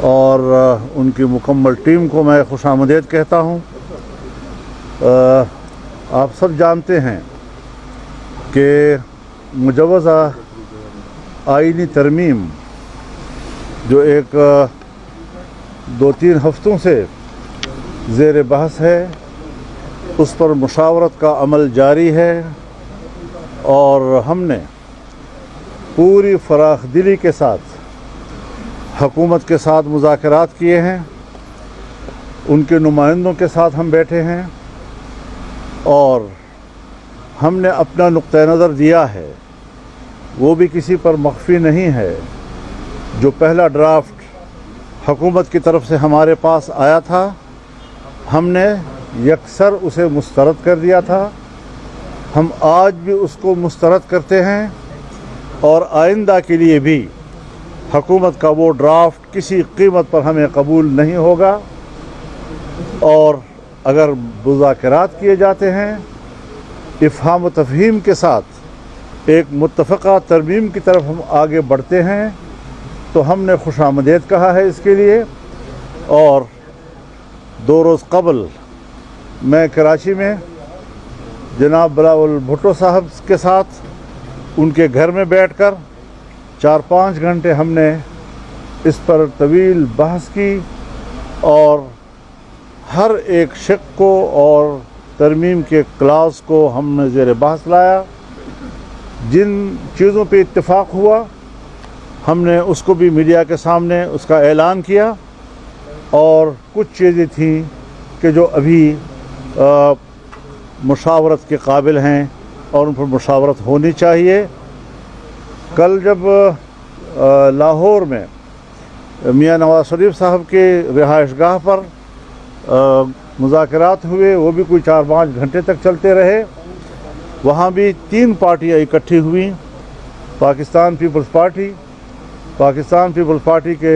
اور ان کی مکمل ٹیم کو میں خوش آمدید کہتا ہوں۔ آپ سب جانتے ہیں کہ مجوزہ آئینی ترمیم جو ایک 2-3 ہفتوں سے زیر بحث ہے، اس پر مشاورت کا عمل جاری ہے، اور ہم نے پوری فراخ دلی کے ساتھ حکومت کے ساتھ مذاکرات کیے ہیں، ان کے نمائندوں کے ساتھ ہم بیٹھے ہیں، اور ہم نے اپنا نقطہ نظر دیا ہے، وہ بھی کسی پر مخفی نہیں ہے۔ جو پہلا ڈرافٹ حکومت کی طرف سے ہمارے پاس آیا تھا، ہم نے یکسر اسے مسترد کر دیا تھا، ہم آج بھی اس کو مسترد کرتے ہیں، اور آئندہ کے لیے بھی حکومت کا وہ ڈرافٹ کسی قیمت پر ہمیں قبول نہیں ہوگا۔ اور اگر مذاکرات کیے جاتے ہیں افہام و تفہیم کے ساتھ ایک متفقہ ترمیم کی طرف ہم آگے بڑھتے ہیں، تو ہم نے خوش آمدید کہا ہے اس کے لیے۔ اور 2 روز قبل میں کراچی میں جناب بلاول بھٹو صاحب کے ساتھ ان کے گھر میں بیٹھ کر 4-5 گھنٹے ہم نے اس پر طویل بحث کی، اور ہر ایک شق کو اور ترمیم کے کلاس کو ہم نے زیر بحث لایا۔ جن چیزوں پہ اتفاق ہوا ہم نے اس کو بھی میڈیا کے سامنے اس کا اعلان کیا، اور کچھ چیزیں تھیں کہ جو ابھی مشاورت کے قابل ہیں اور ان پر مشاورت ہونی چاہیے۔ کل جب لاہور میں میاں نواز شریف صاحب کے رہائش گاہ پر مذاکرات ہوئے، وہ بھی کوئی 4-5 گھنٹے تک چلتے رہے۔ وہاں بھی 3 پارٹیاں اکٹھی ہوئیں، پاکستان پیپلز پارٹی کے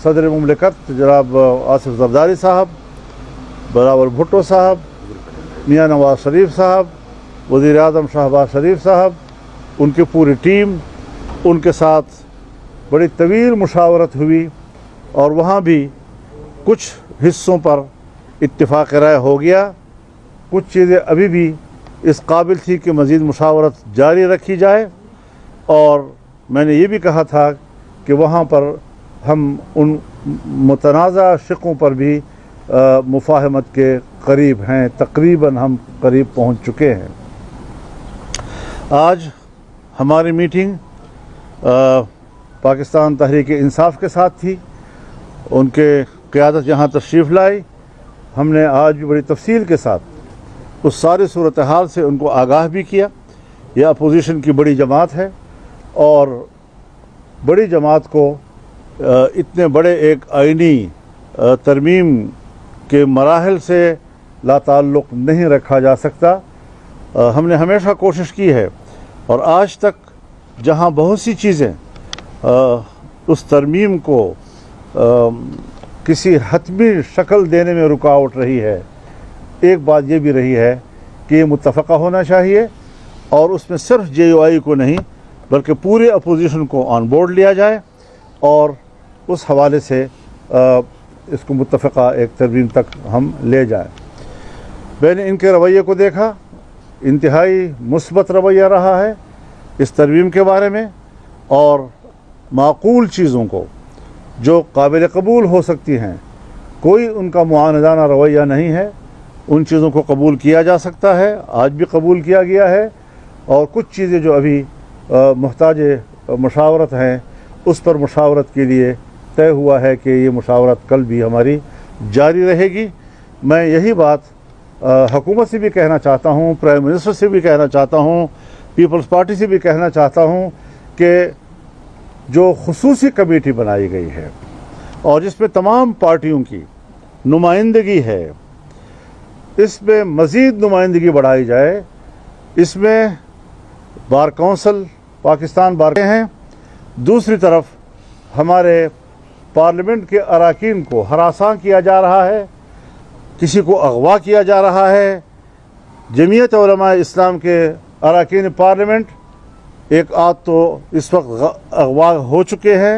صدر مملکت جناب آصف زرداری صاحب، بلاول بھٹو صاحب، میاں نواز شریف صاحب، وزیر اعظم شہباز شریف صاحب، ان کی پوری ٹیم، ان کے ساتھ بڑی طویل مشاورت ہوئی، اور وہاں بھی کچھ حصوں پر اتفاق رائے ہو گیا۔ کچھ چیزیں ابھی بھی اس قابل تھی کہ مزید مشاورت جاری رکھی جائے، اور میں نے یہ بھی کہا تھا کہ وہاں پر ہم ان متنازع شقوں پر بھی مفاہمت کے قریب ہیں، تقریباً ہم قریب پہنچ چکے ہیں۔ آج ہماری میٹنگ پاکستان تحریک انصاف کے ساتھ تھی، ان کے قیادت یہاں تشریف لائی۔ ہم نے آج بھی بڑی تفصیل کے ساتھ اس ساری صورتحال سے ان کو آگاہ بھی کیا۔ یہ اپوزیشن کی بڑی جماعت ہے، اور بڑی جماعت کو اتنے بڑے ایک آئینی ترمیم کے مراحل سے لا تعلق نہیں رکھا جا سکتا۔ ہم نے ہمیشہ کوشش کی ہے، اور آج تک جہاں بہت سی چیزیں اس ترمیم کو کسی حتمی شکل دینے میں رکاوٹ رہی ہے، ایک بات یہ بھی رہی ہے کہ یہ متفقہ ہونا چاہیے، اور اس میں صرف JUI کو نہیں بلکہ پورے اپوزیشن کو آن بورڈ لیا جائے، اور اس حوالے سے اس کو متفقہ ایک ترمیم تک ہم لے جائیں۔ میں نے ان کے رویے کو دیکھا، انتہائی مثبت رویہ رہا ہے اس ترمیم کے بارے میں، اور معقول چیزوں کو جو قابل قبول ہو سکتی ہیں، کوئی ان کا معاندانہ رویہ نہیں ہے، ان چیزوں کو قبول کیا جا سکتا ہے، آج بھی قبول کیا گیا ہے، اور کچھ چیزیں جو ابھی محتاج مشاورت ہیں اس پر مشاورت کے لیے طے ہوا ہے کہ یہ مشاورت کل بھی ہماری جاری رہے گی۔ میں یہی بات حکومت سے بھی کہنا چاہتا ہوں، پرائم منسٹر سے بھی کہنا چاہتا ہوں، پیپلز پارٹی سے بھی کہنا چاہتا ہوں کہ جو خصوصی کمیٹی بنائی گئی ہے اور جس میں تمام پارٹیوں کی نمائندگی ہے، اس میں مزید نمائندگی بڑھائی جائے۔ اس میں بار کونسل پاکستان بار ہیں، دوسری طرف ہمارے پارلیمنٹ کے اراکین کو ہراساں کیا جا رہا ہے، کسی کو اغوا کیا جا رہا ہے۔ جمعیت علماء اسلام کے اراکین پارلیمنٹ ایک آدھ تو اس وقت اغوا ہو چکے ہیں،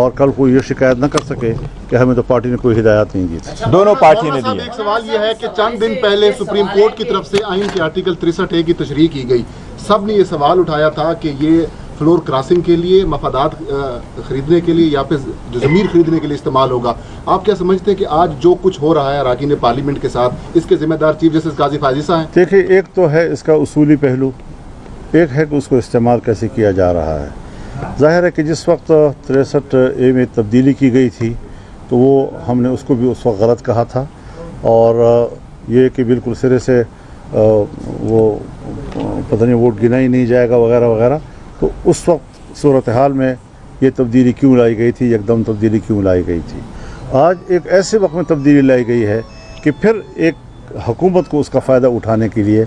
اور کل کوئی یہ شکایت نہ کر سکے کہ ہمیں تو پارٹی نے کوئی ہدایات نہیں دی تھی. دونوں پارٹی نے دی. ایک سوال یہ ہے کہ چند دن پہلے سپریم کورٹ کی طرف سے آئین کے آرٹیکل 63A کی تشریح کی گئی. سب نے یہ سوال اٹھایا تھا کہ یہ فلور کراسنگ کے لیے، مفادات خریدنے کے لیے یا پھر زمین خریدنے کے لیے استعمال ہوگا. آپ کیا سمجھتے ہیں کہ آج جو کچھ ہو رہا ہے اراکین پارلیمنٹ کے ساتھ، اس کے ذمہ دار چیف جسٹس قاضی فائز عیسیٰ ہیں؟ دیکھیے، ایک تو ہے اس کا اصولی پہلو، ایک ہے کہ اس کو استعمال کیسے کیا جا رہا ہے. ظاہر ہے کہ جس وقت 63A میں تبدیلی کی گئی تھی تو وہ ہم نے اس کو بھی اس وقت غلط کہا تھا، اور یہ کہ بالکل سرے سے وہ پتہ نہیں ووٹ گنا ہی نہیں جائے گا وغیرہ وغیرہ. تو اس وقت صورتحال میں یہ تبدیلی کیوں لائی گئی تھی، یکدم تبدیلی کیوں لائی گئی تھی. آج ایک ایسے وقت میں تبدیلی لائی گئی ہے کہ پھر ایک حکومت کو اس کا فائدہ اٹھانے کے لیے،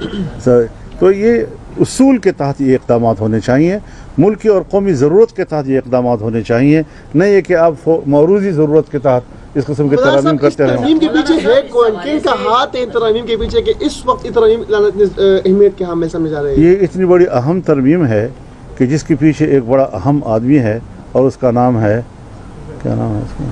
تو یہ اصول کے تحت یہ اقدامات ہونے چاہیے، ملکی اور قومی ضرورت کے تحت یہ اقدامات ہونے چاہیے، نہیں یہ کہ آپ معروضی ضرورت کے تحت اس قسم کے ترامیم کرتے رہیں. ترمیم کے پیچھے ہے کن کا ہاتھ ہے ترمیم کے پیچھے کہ اس وقت ترمیم اہمیت کے حامل سمجھ جا رہے ہیں؟ یہ اتنی بڑی اہم ترمیم ہے کہ جس کے پیچھے ایک بڑا اہم آدمی ہے اور اس کا نام ہے، کیا نام ہے اس کا؟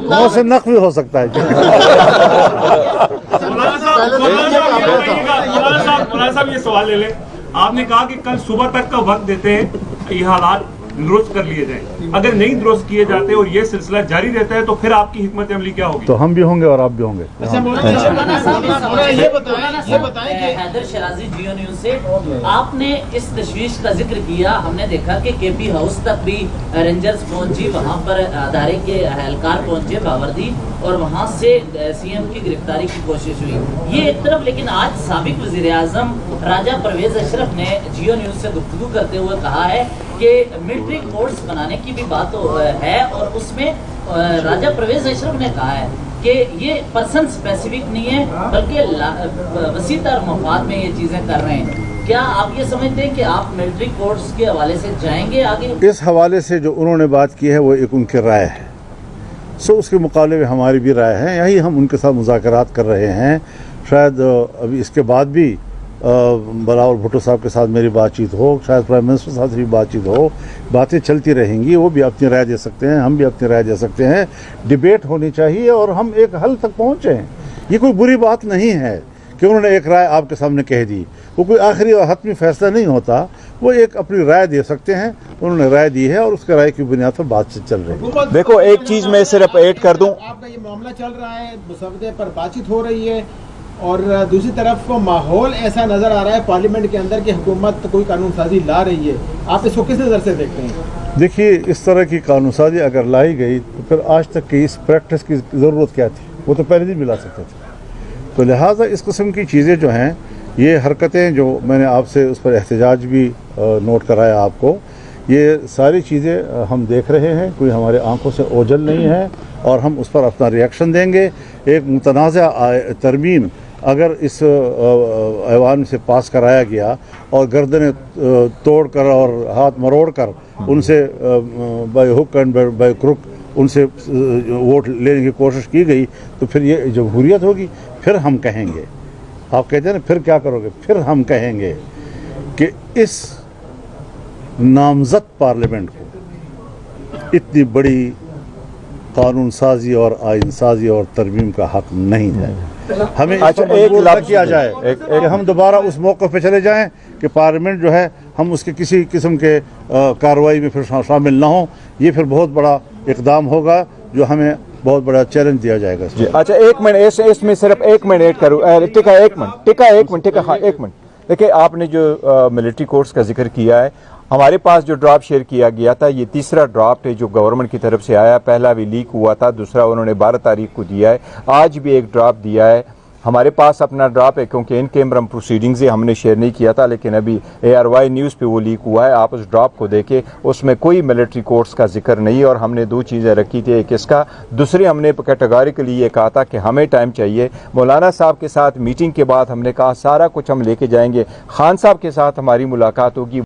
محسن نقوی ہو سکتا ہے. مولانا صاحب یہ سوال لے لیں. آپ نے کہا کہ کل صبح تک کا وقت دیتے ہیں یہ حالات درست کر لیے جائیں. اگر نہیں درست کیے جاتے اور یہ سلسلہ جاری رہتا ہے تو پھر آپ کی حکمت عملی کیا ہوگی؟ تو ہم بھی ہوں گے اور آپ بھی ہوں گے. یہ بتائیں کہ حیدر شرازی جیو نیوز سے آپ نے اس تشویش کا ذکر کیا. ہم نے دیکھا کہ کے پی ہاؤس تک بھی رینجرز پہنچی، وہاں پر ادارے کے اہلکار پہنچے باوردی، اور وہاں سے سی ایم کی گرفتاری کی کوشش ہوئی. یہ ایک طرف، لیکن آج سابق وزیر اعظم راجہ پرویز اشرف نے جیو نیوز سے گفتگو کرتے ہوئے کہا ہے کہ ملٹری کورٹس بنانے کی بھی بات ہے، اور اس میں راجہ پرویز اشرف نے کہا ہے کہ یہ پرسن اسپیسیفک نہیں ہے بلکہ وسیع تر مفاد میں یہ چیزیں کر رہے ہیں. کیا آپ یہ سمجھتے ہیں کہ آپ ملٹری کورٹس کے حوالے سے جائیں گے آگے؟ اس حوالے سے جو انہوں نے بات کی ہے وہ ایک ان کی رائے ہے، اس کے مقابلے میں ہماری بھی رائے ہے. یہی ہم ان کے ساتھ مذاکرات کر رہے ہیں. شاید ابھی اس کے بعد بھی بلاول بھٹو صاحب کے ساتھ میری بات چیت ہو، شاید پرائم منسٹر صاحب سے بھی بات چیت ہو. باتیں چلتی رہیں گی، وہ بھی اپنی رائے دے سکتے ہیں، ہم بھی اپنی رائے دے سکتے ہیں. ڈیبیٹ ہونی چاہیے اور ہم ایک حل تک پہنچیں. یہ کوئی بری بات نہیں ہے کہ انہوں نے ایک رائے آپ کے سامنے کہہ دی. وہ کوئی آخری اور حتمی فیصلہ نہیں ہوتا، وہ ایک اپنی رائے دے سکتے ہیں. انہوں نے رائے دی ہے اور اس کے رائے کی بنیاد پر بات چیت چل رہی ہے. دیکھو، ایک چیز میں صرف ایڈ کر دوں. آپ کا یہ معاملہ چل رہا ہے، مسودے پر بات چیت ہو رہی ہے، اور دوسری طرف ماحول ایسا نظر آ رہا ہے پارلیمنٹ کے اندر کہ حکومت کوئی قانون سازی لا رہی ہے. آپ اس کو کس نظر سے دیکھتے ہیں؟ دیکھیے، اس طرح کی قانون سازی اگر لائی گئی تو پھر آج تک کی اس پریکٹس کی ضرورت کیا تھی؟ وہ تو پہلے دن بھی لا سکتے تھے. تو لہٰذا اس قسم کی چیزیں جو ہیں، یہ حرکتیں جو میں نے آپ سے اس پر احتجاج بھی نوٹ کرایا آپ کو، یہ ساری چیزیں ہم دیکھ رہے ہیں، کوئی ہمارے آنکھوں سے اوجھل نہیں ہے، اور ہم اس پر اپنا ریئیکشن دیں گے. ایک متنازع ترمیم اگر اس ایوان سے پاس کرایا گیا اور گردنیں توڑ کر اور ہاتھ مروڑ کر ان سے by hook and by crook ان سے ووٹ لینے کی کوشش کی گئی، تو پھر یہ جمہوریت ہوگی؟ پھر ہم کہیں گے، آپ کہتے ہیں نا پھر کیا کرو گے، پھر ہم کہیں گے کہ اس نامزد پارلیمنٹ کو اتنی بڑی قانون سازی اور آئین سازی اور ترمیم کا حق نہیں ہے. ہمیں اس پر مجبور نہ کیا جائے کہ ہم دوبارہ اس موقع پہ چلے جائیں کہ پارلیمنٹ جو ہے ہم اس کے کسی قسم کے کارروائی میں پھر شامل نہ ہوں. یہ پھر بہت بڑا اقدام ہوگا جو ہمیں بہت بڑا چیلنج دیا جائے گا. اچھا، ایک منٹ، اس میں صرف ایک منٹ ایڈ کروں. ایک منٹ. دیکھیں، آپ نے جو ملٹری کورٹس کا ذکر کیا ہے، ہمارے پاس جو ڈرافٹ شیئر کیا گیا تھا، یہ تیسرا ڈرافٹ ہے جو گورنمنٹ کی طرف سے آیا. پہلا بھی لیک ہوا تھا، دوسرا انہوں نے 12 تاریخ کو دیا ہے. آج بھی ایک ڈرافٹ دیا ہے. ہمارے پاس اپنا ڈرافٹ ہے کیونکہ ان کیمرم پروسیڈنگز ہم نے شیئر نہیں کیا تھا، لیکن ابھی ARY نیوز پہ وہ لیک ہوا ہے. آپ اس ڈرافٹ کو دیکھیں، اس میں کوئی ملٹری کورٹس کا ذکر نہیں. اور ہم نے 2 چیزیں رکھی تھی، ایک اس کا، دوسری ہم نے کیٹیگوریکلی یہ کہا تھا کہ ہمیں ٹائم چاہیے. مولانا صاحب کے ساتھ میٹنگ کے بعد ہم نے کہا سارا کچھ ہم لے کے جائیں گے. خان صاحب کے ساتھ ہماری ملاقات ہوگی.